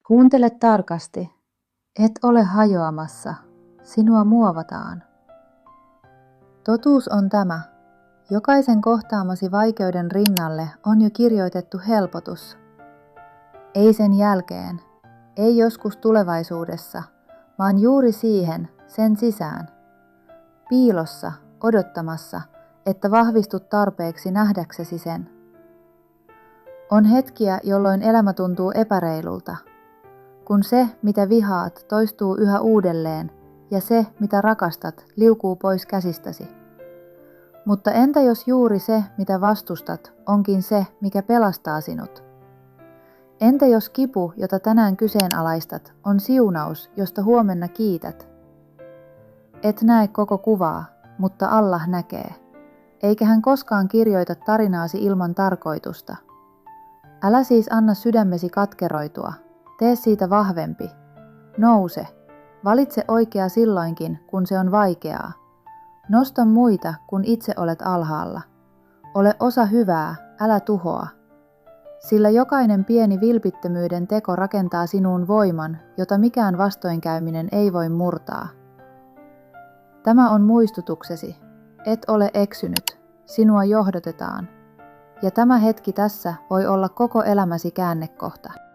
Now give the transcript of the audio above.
Kuuntele tarkasti. Et ole hajoamassa. Sinua muovataan. Totuus on tämä. Jokaisen kohtaamasi vaikeuden rinnalle on jo kirjoitettu helpotus. Ei sen jälkeen, ei joskus tulevaisuudessa, vaan juuri siihen, sen sisään. Piilossa, odottamassa, että vahvistut tarpeeksi nähdäksesi sen. On hetkiä, jolloin elämä tuntuu epäreilulta. Kun se, mitä vihaat, toistuu yhä uudelleen ja se, mitä rakastat, liukuu pois käsistäsi. Mutta entä jos juuri se, mitä vastustat, onkin se, mikä pelastaa sinut? Entä jos kipu, jota tänään kyseenalaistat, on siunaus, josta huomenna kiität? Et näe koko kuvaa, mutta Allah näkee. Eikä hän koskaan kirjoita tarinaasi ilman tarkoitusta. Älä siis anna sydämesi katkeroitua. Tee siitä vahvempi. Nouse. Valitse oikea silloinkin, kun se on vaikeaa. Nosta muita, kun itse olet alhaalla. Ole osa hyvää, älä tuhoa. Sillä jokainen pieni vilpittömyyden teko rakentaa sinuun voiman, jota mikään vastoinkäyminen ei voi murtaa. Tämä on muistutuksesi. Et ole eksynyt. Sinua johdatetaan. Ja tämä hetki tässä voi olla koko elämäsi käännekohta.